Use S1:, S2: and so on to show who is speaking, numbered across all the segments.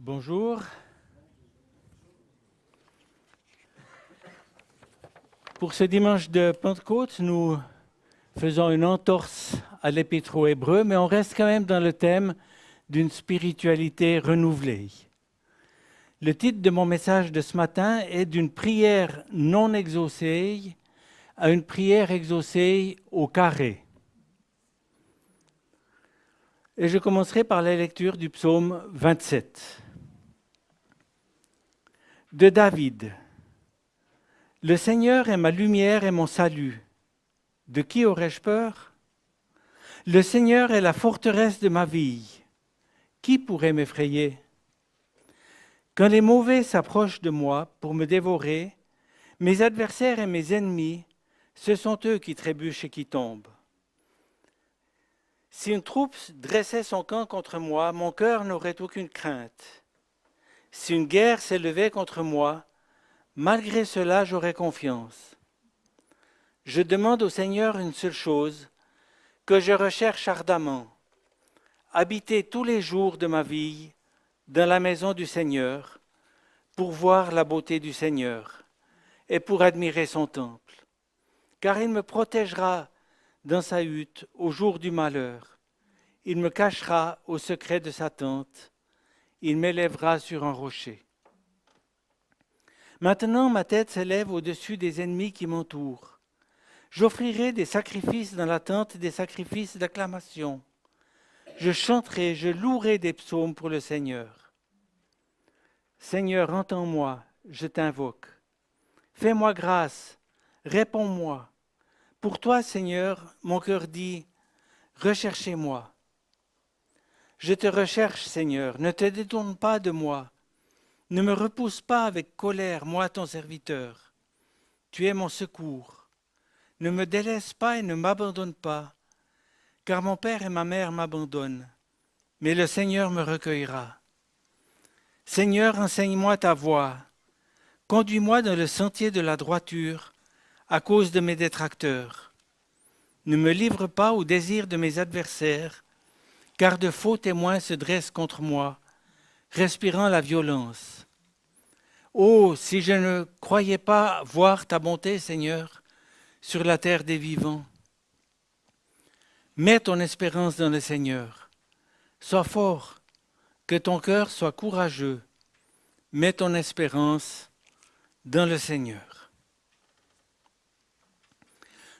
S1: Bonjour. Pour ce dimanche de Pentecôte, nous faisons une entorse à l'Épître aux Hébreux, mais on reste quand même dans le thème d'une spiritualité renouvelée. Le titre de mon message de ce matin est d'une prière non exaucée à une prière exaucée au carré. Et je commencerai par la lecture du psaume 27. De David. Le Seigneur est ma lumière et mon salut. De qui aurais-je peur? Le Seigneur est la forteresse de ma vie. Qui pourrait m'effrayer? Quand les mauvais s'approchent de moi pour me dévorer, mes adversaires et mes ennemis, ce sont eux qui trébuchent et qui tombent. Si une troupe dressait son camp contre moi, mon cœur n'aurait aucune crainte. Si une guerre s'élevait contre moi, malgré cela, j'aurais confiance. Je demande au Seigneur une seule chose, que je recherche ardemment, habiter tous les jours de ma vie dans la maison du Seigneur, pour voir la beauté du Seigneur et pour admirer son temple. Car il me protégera dans sa hutte au jour du malheur. Il me cachera au secret de sa tente. Il m'élèvera sur un rocher. Maintenant, ma tête s'élève au-dessus des ennemis qui m'entourent. J'offrirai des sacrifices dans la tente, des sacrifices d'acclamation. Je chanterai, je louerai des psaumes pour le Seigneur. Seigneur, entends-moi, je t'invoque. Fais-moi grâce, réponds-moi. Pour toi, Seigneur, mon cœur dit, recherchez-moi. Je te recherche, Seigneur, ne te détourne pas de moi. Ne me repousse pas avec colère, moi ton serviteur. Tu es mon secours. Ne me délaisse pas et ne m'abandonne pas, car mon père et ma mère m'abandonnent, mais le Seigneur me recueillera. Seigneur, enseigne-moi ta voie. Conduis-moi dans le sentier de la droiture, à cause de mes détracteurs. Ne me livre pas au désir de mes adversaires, car de faux témoins se dressent contre moi, respirant la violence. Oh, si je ne croyais pas voir ta bonté, Seigneur, sur la terre des vivants. Mets ton espérance dans le Seigneur. Sois fort, que ton cœur soit courageux. Mets ton espérance dans le Seigneur.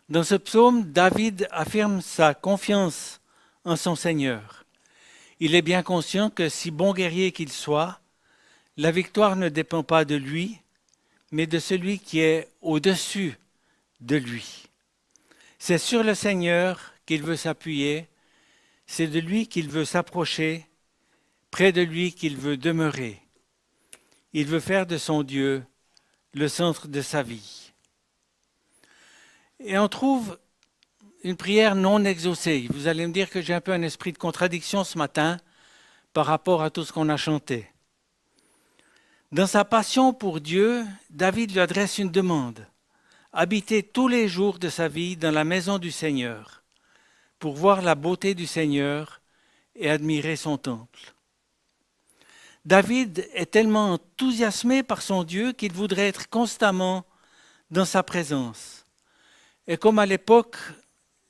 S1: Dans ce psaume, David affirme sa confiance en son Seigneur. Il est bien conscient que, si bon guerrier qu'il soit, la victoire ne dépend pas de lui, mais de celui qui est au-dessus de lui. C'est sur le Seigneur qu'il veut s'appuyer, c'est de lui qu'il veut s'approcher, près de lui qu'il veut demeurer. Il veut faire de son Dieu le centre de sa vie. Et on trouve une prière non exaucée. Vous allez me dire que j'ai un peu un esprit de contradiction ce matin par rapport à tout ce qu'on a chanté. Dans sa passion pour Dieu, David lui adresse une demande. Habiter tous les jours de sa vie dans la maison du Seigneur, pour voir la beauté du Seigneur et admirer son temple. David est tellement enthousiasmé par son Dieu qu'il voudrait être constamment dans sa présence. Et comme à l'époque,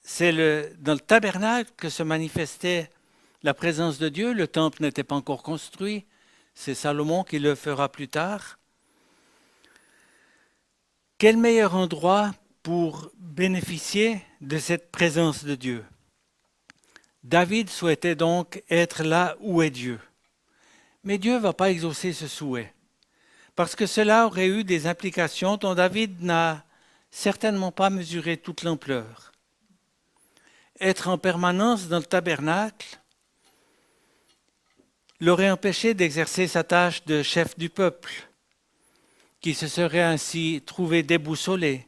S1: c'est dans le tabernacle que se manifestait la présence de Dieu, le temple n'était pas encore construit, c'est Salomon qui le fera plus tard. Quel meilleur endroit pour bénéficier de cette présence de Dieu? David souhaitait donc être là où est Dieu. Mais Dieu ne va pas exaucer ce souhait, parce que cela aurait eu des implications dont David n'a certainement pas mesuré toute l'ampleur. Être en permanence dans le tabernacle l'aurait empêché d'exercer sa tâche de chef du peuple, qui se serait ainsi trouvé déboussolé,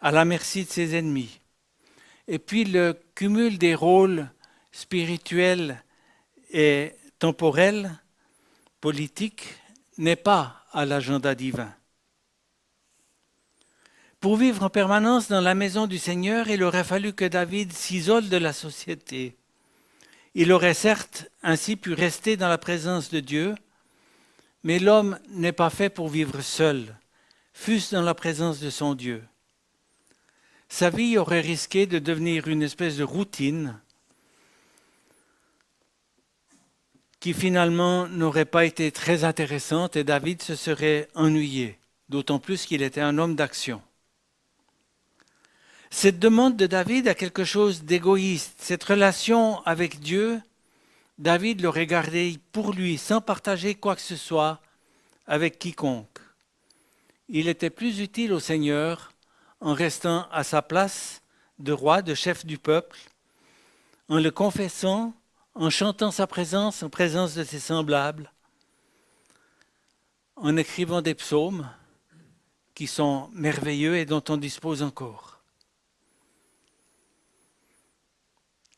S1: à la merci de ses ennemis. Et puis le cumul des rôles spirituels et temporels, politiques, n'est pas à l'agenda divin. Pour vivre en permanence dans la maison du Seigneur, il aurait fallu que David s'isole de la société. Il aurait certes ainsi pu rester dans la présence de Dieu, Mais l'homme n'est pas fait pour vivre seul, fût-ce dans la présence de son Dieu. Sa vie aurait risqué de devenir une espèce de routine qui finalement n'aurait pas été très intéressante et David se serait ennuyé, d'autant plus qu'il était un homme d'action. Cette demande de David a quelque chose d'égoïste. Cette relation avec Dieu, David l'aurait gardée pour lui, sans partager quoi que ce soit avec quiconque. Il était plus utile au Seigneur en restant à sa place de roi, de chef du peuple, en le confessant, en chantant sa présence en présence de ses semblables, en écrivant des psaumes qui sont merveilleux et dont on dispose encore.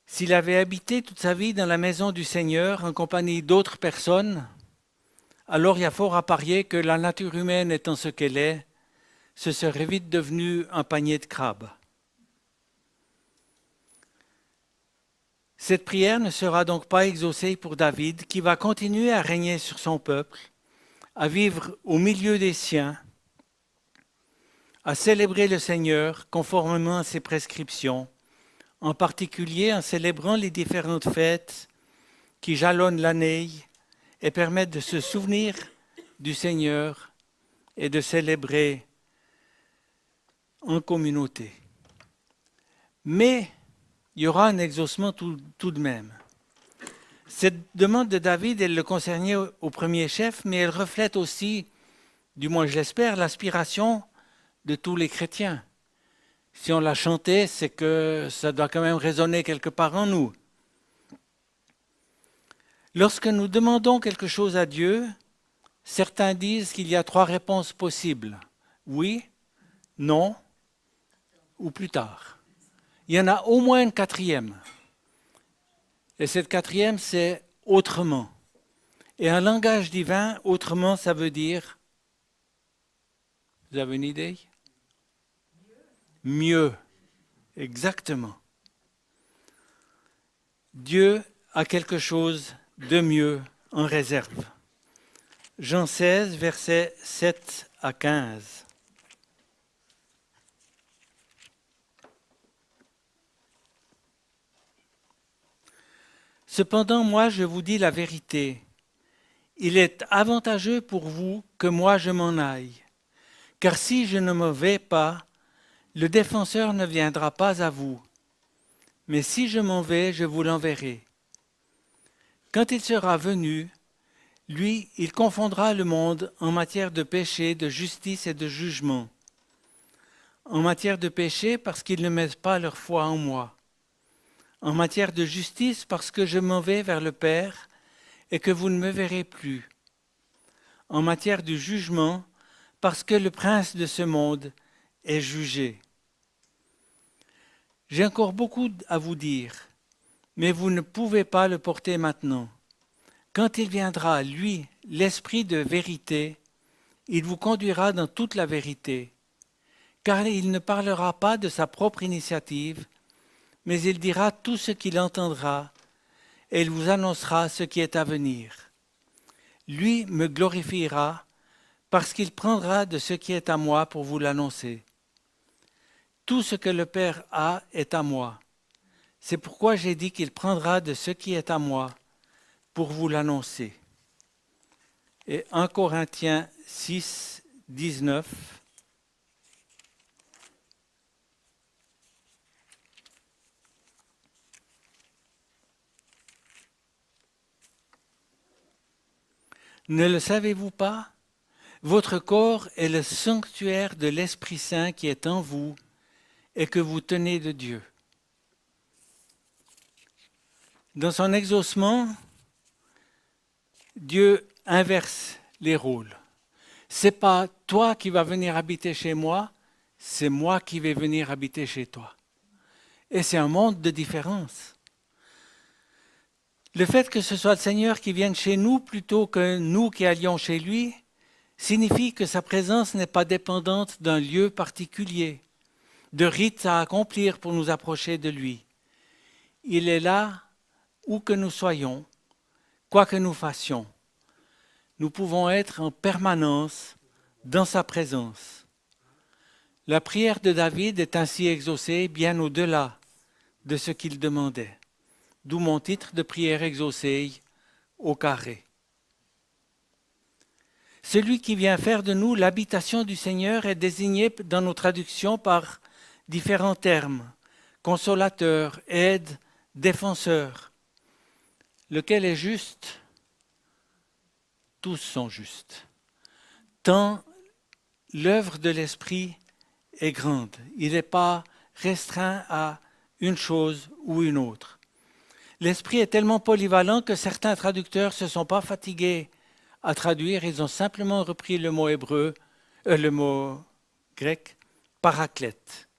S1: S'il avait habité toute sa vie dans la maison du Seigneur en compagnie d'autres personnes, alors il y a fort à parier que la nature humaine étant ce qu'elle est, ce serait vite devenu un panier de crabes. Cette prière ne sera donc pas exaucée pour David, qui va continuer à régner sur son peuple, à vivre au milieu des siens, à célébrer le Seigneur conformément à ses prescriptions, en particulier en célébrant les différentes fêtes qui jalonnent l'année et permettent de se souvenir du Seigneur et de célébrer en communauté. Mais il y aura un exaucement tout de même. Cette demande de David, elle le concernait au premier chef, mais elle reflète aussi, du moins je l'espère, l'aspiration de tous les chrétiens. Si on l'a chanté, c'est que ça doit quand même résonner quelque part en nous. Lorsque nous demandons quelque chose à Dieu, certains disent qu'il y a 3 réponses possibles. Oui, non ou plus tard. Il y en a au moins une 4e. Et cette 4e, c'est autrement. Et en langage divin, autrement, ça veut dire... Vous avez une idée? Mieux. Exactement. Dieu a quelque chose de mieux en réserve. Jean 16, versets 7 à 15. Cependant, moi, je vous dis la vérité. Il est avantageux pour vous que moi je m'en aille. Car si je ne me vais pas, le défenseur ne viendra pas à vous. Mais si je m'en vais, je vous l'enverrai. Quand il sera venu, lui, il confondra le monde en matière de péché, de justice et de jugement. En matière de péché, parce qu'ils ne mettent pas leur foi en moi. En matière de justice, parce que je m'en vais vers le Père et que vous ne me verrez plus. En matière de jugement, parce que le prince de ce monde est jugé. J'ai encore beaucoup à vous dire, mais vous ne pouvez pas le porter maintenant. Quand il viendra, lui, l'Esprit de vérité, il vous conduira dans toute la vérité, car il ne parlera pas de sa propre initiative, mais il dira tout ce qu'il entendra, et il vous annoncera ce qui est à venir. Lui me glorifiera, parce qu'il prendra de ce qui est à moi pour vous l'annoncer. Tout ce que le Père a est à moi. C'est pourquoi j'ai dit qu'il prendra de ce qui est à moi pour vous l'annoncer. Et 1 Corinthiens 6, 19. Ne le savez-vous pas? Votre corps est le sanctuaire de l'Esprit Saint qui est en vous et que vous tenez de Dieu. Dans son exaucement, Dieu inverse les rôles. C'est pas toi qui vas venir habiter chez moi, c'est moi qui vais venir habiter chez toi. Et c'est un monde de différence. Le fait que ce soit le Seigneur qui vienne chez nous plutôt que nous qui allions chez lui signifie que sa présence n'est pas dépendante d'un lieu particulier, de rites à accomplir pour nous approcher de lui. Il est là où que nous soyons, quoi que nous fassions. nous pouvons être en permanence dans sa présence. La prière de David est ainsi exaucée bien au-delà de ce qu'il demandait. D'où mon titre de prière exaucée au carré. Celui qui vient faire de nous l'habitation du Seigneur est désigné dans nos traductions par différents termes. Consolateur, aide, défenseur. Lequel est juste? Tous sont justes. Tant l'œuvre de l'Esprit est grande. Il n'est pas restreint à une chose ou une autre. L'Esprit est tellement polyvalent que certains traducteurs ne se sont pas fatigués à traduire. Ils ont simplement repris le mot hébreu, le mot grec, paraclète.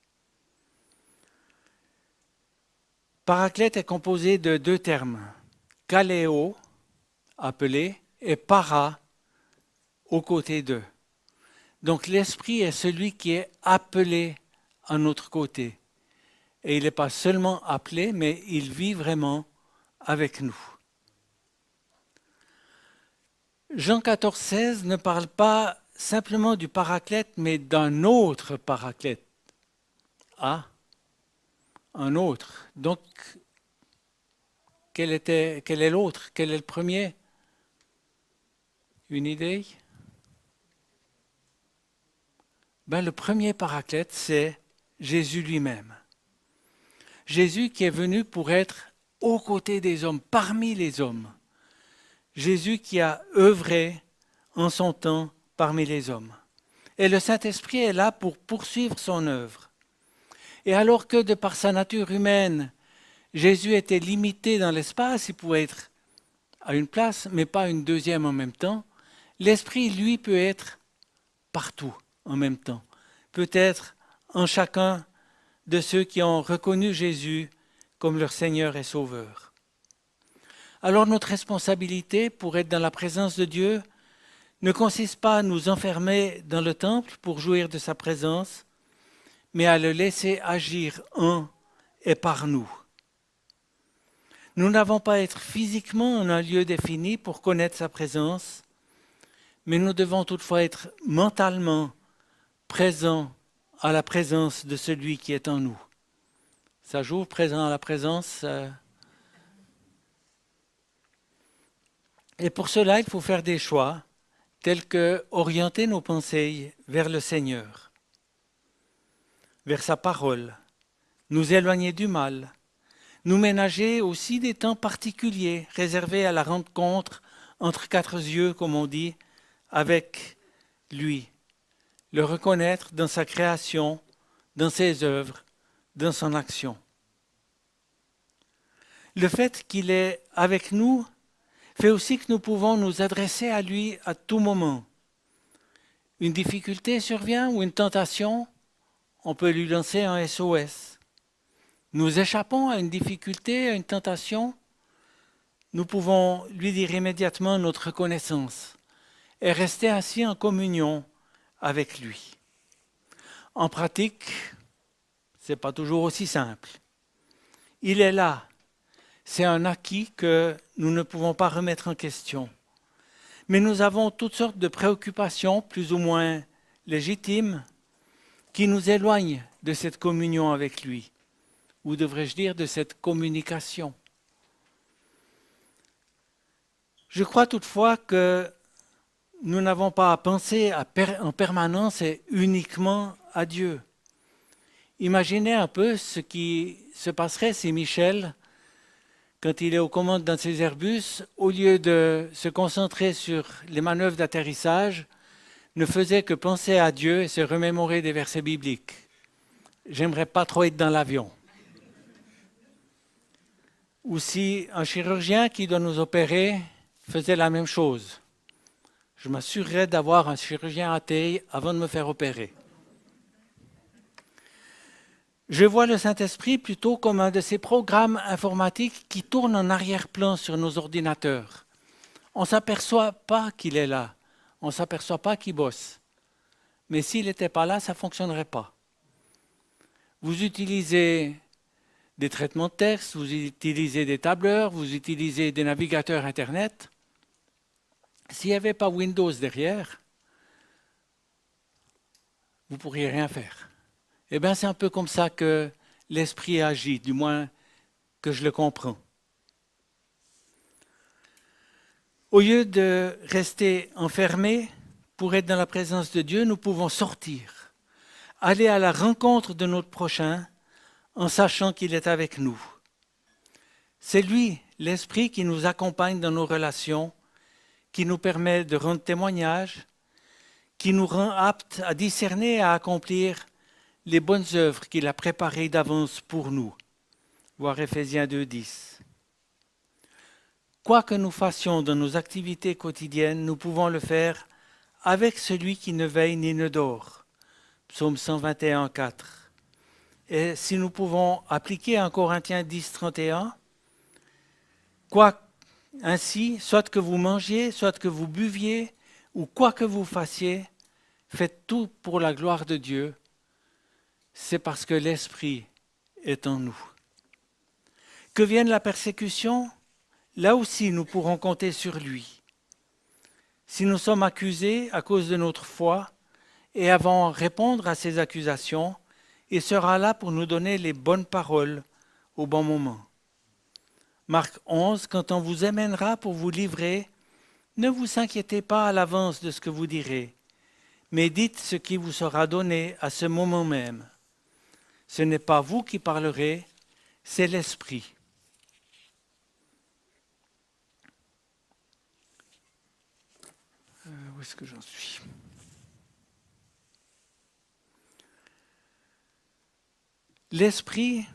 S1: Paraclète est composé de deux termes, kaléo, appelé, et para, aux côtés d'eux. Donc l'Esprit est celui qui est appelé à notre côté. Et il n'est pas seulement appelé, mais il vit vraiment avec nous. Jean 14, 16 ne parle pas simplement du paraclète, mais d'un autre paraclète. Ah, un autre. Donc, quel est l'autre? Quel est le premier? Une idée? Le premier paraclète, c'est Jésus lui-même. Jésus qui est venu pour être aux côtés des hommes, parmi les hommes. Jésus qui a œuvré en son temps parmi les hommes. Et le Saint-Esprit est là pour poursuivre son œuvre. Et alors que de par sa nature humaine, Jésus était limité dans l'espace, il pouvait être à une place, mais pas une deuxième en même temps, l'Esprit, lui, peut être partout en même temps. Peut être en chacun de ceux qui ont reconnu Jésus comme leur Seigneur et Sauveur. Alors notre responsabilité pour être dans la présence de Dieu ne consiste pas à nous enfermer dans le temple pour jouir de sa présence, mais à le laisser agir en et par nous. Nous n'avons pas à être physiquement en un lieu défini pour connaître sa présence, mais nous devons toutefois être mentalement présents à la présence de celui qui est en nous. Ça joue, présent à la présence. Et pour cela, il faut faire des choix tels que orienter nos pensées vers le Seigneur, vers sa parole, nous éloigner du mal, nous ménager aussi des temps particuliers réservés à la rencontre entre quatre yeux, comme on dit, avec lui, le reconnaître dans sa création, dans ses œuvres, dans son action. Le fait qu'il est avec nous fait aussi que nous pouvons nous adresser à lui à tout moment. Une difficulté survient ou une tentation, on peut lui lancer un SOS. Nous échappons à une difficulté, à une tentation, nous pouvons lui dire immédiatement notre reconnaissance et rester ainsi en communion avec lui. En pratique, ce n'est pas toujours aussi simple. Il est là. C'est un acquis que nous ne pouvons pas remettre en question. Mais nous avons toutes sortes de préoccupations, plus ou moins légitimes, qui nous éloignent de cette communion avec lui, ou devrais-je dire de cette communication. Je crois toutefois que nous n'avons pas à penser en permanence et uniquement à Dieu. Imaginez un peu ce qui se passerait si Michel, quand il est aux commandes d'un de ses Airbus, au lieu de se concentrer sur les manœuvres d'atterrissage, ne faisait que penser à Dieu et se remémorer des versets bibliques. J'aimerais pas trop être dans l'avion. Ou si un chirurgien qui doit nous opérer faisait la même chose. Je m'assurerais d'avoir un chirurgien athée avant de me faire opérer. Je vois le Saint-Esprit plutôt comme un de ces programmes informatiques qui tournent en arrière-plan sur nos ordinateurs. On ne s'aperçoit pas qu'il est là, on ne s'aperçoit pas qu'il bosse. Mais s'il n'était pas là, ça ne fonctionnerait pas. Vous utilisez des traitements de texte, vous utilisez des tableurs, vous utilisez des navigateurs Internet. S'il n'y avait pas Windows derrière, vous ne pourriez rien faire. Eh bien, c'est un peu comme ça que l'esprit agit, du moins que je le comprends. Au lieu de rester enfermés pour être dans la présence de Dieu, nous pouvons sortir, aller à la rencontre de notre prochain en sachant qu'il est avec nous. C'est lui, l'Esprit, qui nous accompagne dans nos relations, qui nous permet de rendre témoignage, qui nous rend aptes à discerner et à accomplir les bonnes œuvres qu'il a préparées d'avance pour nous. Voir Éphésiens 2:10. Quoi que nous fassions dans nos activités quotidiennes, nous pouvons le faire avec celui qui ne veille ni ne dort. Psaume 121:4. Et si nous pouvons appliquer 1 Corinthiens 10:31, quoi ainsi, soit que vous mangiez, soit que vous buviez, ou quoi que vous fassiez, faites tout pour la gloire de Dieu. C'est parce que l'Esprit est en nous. Que vienne la persécution, là aussi nous pourrons compter sur lui. Si nous sommes accusés à cause de notre foi et avant de répondre à ces accusations, il sera là pour nous donner les bonnes paroles au bon moment. Marc 11, quand on vous amènera pour vous livrer, ne vous inquiétez pas à l'avance de ce que vous direz, mais dites ce qui vous sera donné à ce moment même. Ce n'est pas vous qui parlerez, c'est l'Esprit. Où est-ce que j'en suis ? L'Esprit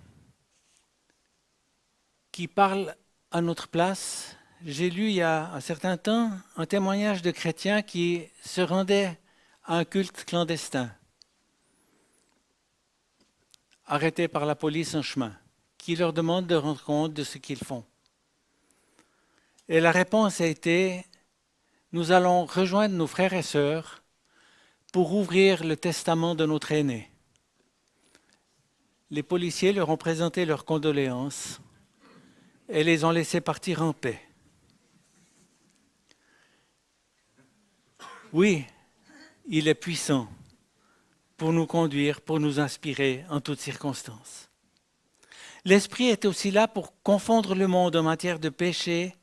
S1: qui parle à notre place. J'ai lu il y a un certain temps un témoignage de chrétiens qui se rendaient à un culte clandestin, arrêtés par la police en chemin, qui leur demande de rendre compte de ce qu'ils font. Et la réponse a été: nous allons rejoindre nos frères et sœurs pour ouvrir le testament de notre aîné. Les policiers leur ont présenté leurs condoléances et les ont laissés partir en paix. Oui, il est puissant pour nous conduire, pour nous inspirer en toutes circonstances. L'Esprit est aussi là pour confondre le monde en matière de péché,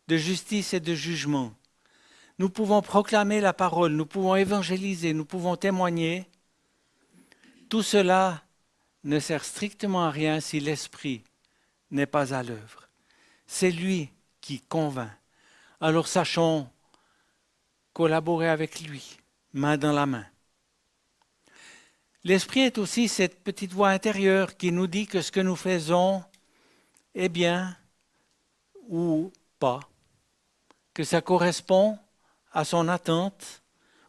S1: de justice et de jugement. Nous pouvons proclamer la parole, nous pouvons évangéliser, nous pouvons témoigner. Tout cela ne sert strictement à rien si l'Esprit n'est pas à l'œuvre. C'est lui qui convainc. Alors sachons collaborer avec lui, main dans la main. L'Esprit est aussi cette petite voix intérieure qui nous dit que ce que nous faisons est bien ou pas, que ça correspond à son attente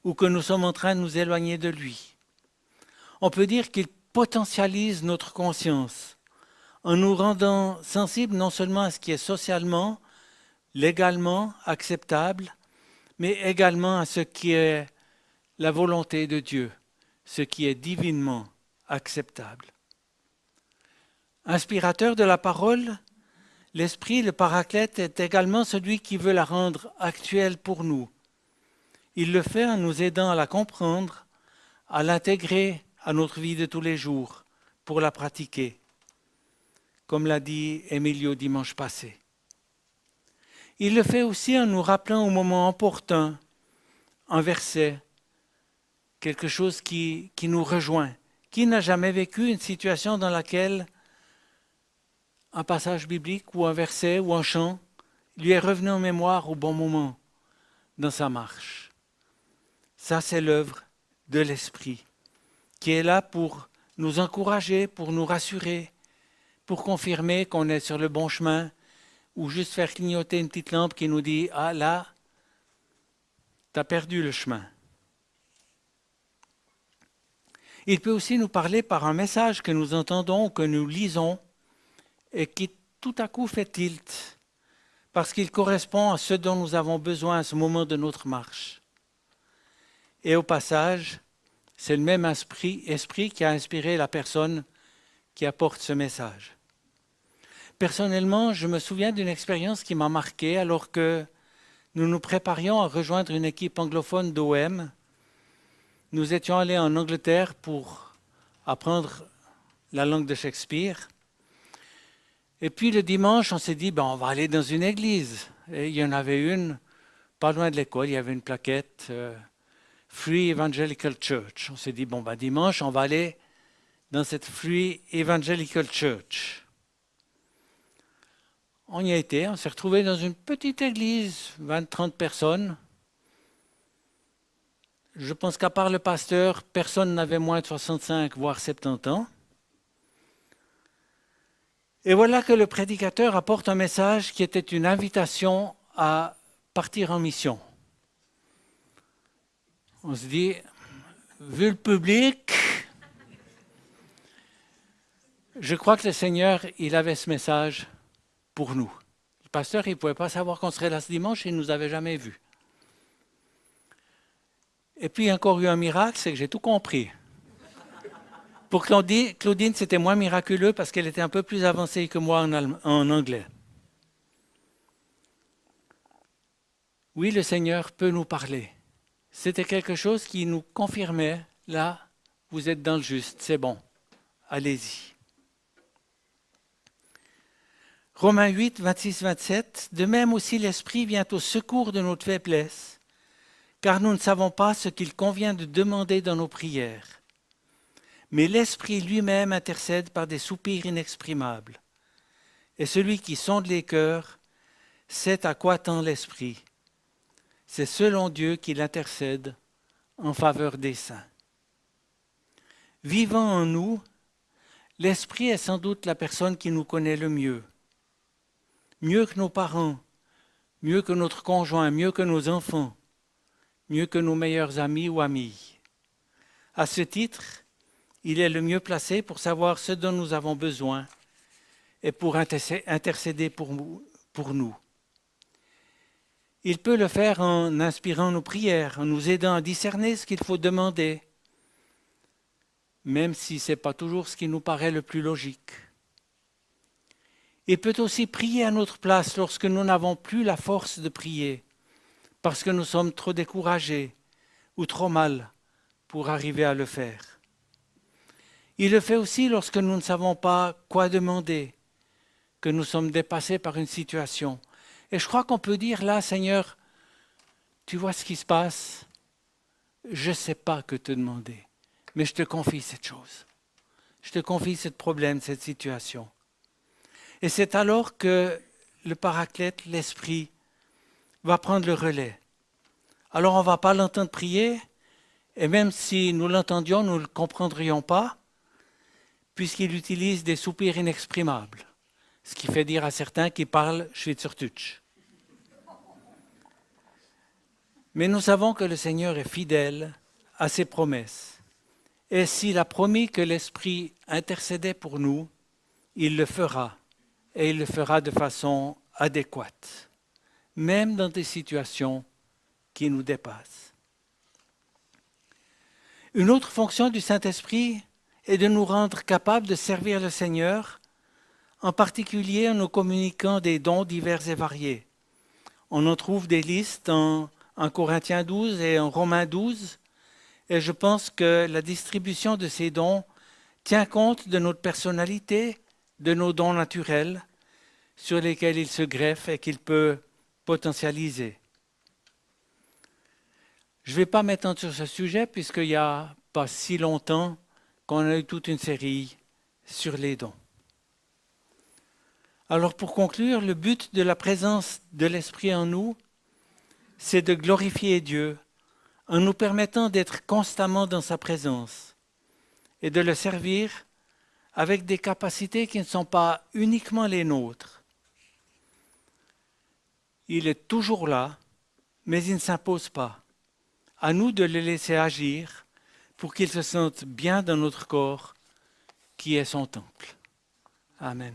S1: ou que nous sommes en train de nous éloigner de lui. On peut dire qu'il potentialise notre conscience en nous rendant sensibles non seulement à ce qui est socialement, légalement acceptable, mais également à ce qui est la volonté de Dieu, ce qui est divinement acceptable. Inspirateur de la parole, l'Esprit, le Paraclète, est également celui qui veut la rendre actuelle pour nous. Il le fait en nous aidant à la comprendre, à l'intégrer à notre vie de tous les jours, pour la pratiquer, comme l'a dit Emilio dimanche passé. Il le fait aussi en nous rappelant au moment opportun un verset, quelque chose qui nous rejoint. Qui n'a jamais vécu une situation dans laquelle un passage biblique ou un verset ou un chant lui est revenu en mémoire au bon moment dans sa marche? Ça, c'est l'œuvre de l'Esprit qui est là pour nous encourager, pour nous rassurer, pour confirmer qu'on est sur le bon chemin, ou juste faire clignoter une petite lampe qui nous dit « Ah là, tu as perdu le chemin ». Il peut aussi nous parler par un message que nous entendons, que nous lisons, et qui tout à coup fait tilt, parce qu'il correspond à ce dont nous avons besoin à ce moment de notre marche. Et au passage, c'est le même esprit qui a inspiré la personne qui apporte ce message. Personnellement, je me souviens d'une expérience qui m'a marqué alors que nous nous préparions à rejoindre une équipe anglophone d'OM. Nous étions allés en Angleterre pour apprendre la langue de Shakespeare. Et puis le dimanche, on s'est dit, on va aller dans une église. Et il y en avait une, pas loin de l'école, il y avait une plaquette Free Evangelical Church. On s'est dit, dimanche, on va aller dans cette Free Evangelical Church. On y a été, on s'est retrouvés dans une petite église, 20-30 personnes. Je pense qu'à part le pasteur, personne n'avait moins de 65, voire 70 ans. Et voilà que le prédicateur apporte un message qui était une invitation à partir en mission. On se dit, vu le public, je crois que le Seigneur, il avait ce message pour nous. Le pasteur, il ne pouvait pas savoir qu'on serait là ce dimanche, il ne nous avait jamais vus. Et puis, il y a encore eu un miracle, c'est que j'ai tout compris. Pour Claudine, c'était moins miraculeux parce qu'elle était un peu plus avancée que moi en anglais. Oui, le Seigneur peut nous parler. C'était quelque chose qui nous confirmait, là, vous êtes dans le juste, c'est bon, allez-y. Romains 8, 26-27, de même aussi l'Esprit vient au secours de notre faiblesse, car nous ne savons pas ce qu'il convient de demander dans nos prières. Mais l'Esprit lui-même intercède par des soupirs inexprimables. Et celui qui sonde les cœurs sait à quoi tend l'Esprit. C'est selon Dieu qu'il intercède en faveur des saints. Vivant en nous, l'Esprit est sans doute la personne qui nous connaît le mieux. Mieux que nos parents, mieux que notre conjoint, mieux que nos enfants, mieux que nos meilleurs amis ou amies. À ce titre, il est le mieux placé pour savoir ce dont nous avons besoin et pour intercéder pour nous. Il peut le faire en inspirant nos prières, en nous aidant à discerner ce qu'il faut demander, même si ce n'est pas toujours ce qui nous paraît le plus logique. Il peut aussi prier à notre place lorsque nous n'avons plus la force de prier, parce que nous sommes trop découragés ou trop mal pour arriver à le faire. Il le fait aussi lorsque nous ne savons pas quoi demander, que nous sommes dépassés par une situation. Et je crois qu'on peut dire là, Seigneur, tu vois ce qui se passe, je ne sais pas que te demander, mais je te confie cette chose. Je te confie ce problème, cette situation. Et c'est alors que le Paraclète, l'Esprit, va prendre le relais. Alors on ne va pas l'entendre prier, et même si nous l'entendions, nous ne le comprendrions pas, puisqu'il utilise des soupirs inexprimables, ce qui fait dire à certains qui parlent Schweizerdeutsch. Mais nous savons que le Seigneur est fidèle à ses promesses. Et s'il a promis que l'Esprit intercédait pour nous, il le fera. Et il le fera de façon adéquate, même dans des situations qui nous dépassent. Une autre fonction du Saint-Esprit est de nous rendre capables de servir le Seigneur, en particulier en nous communiquant des dons divers et variés. On en trouve des listes en Corinthiens 12 et en Romains 12, et je pense que la distribution de ces dons tient compte de notre personnalité, de nos dons naturels, sur lesquels il se greffe et qu'il peut potentialiser. Je ne vais pas m'étendre sur ce sujet, puisqu'il n'y a pas si longtemps qu'on a eu toute une série sur les dons. Alors pour conclure, le but de la présence de l'Esprit en nous, c'est de glorifier Dieu en nous permettant d'être constamment dans sa présence et de le servir avec des capacités qui ne sont pas uniquement les nôtres. Il est toujours là, mais il ne s'impose pas. À nous de le laisser agir pour qu'il se sente bien dans notre corps qui est son temple. Amen.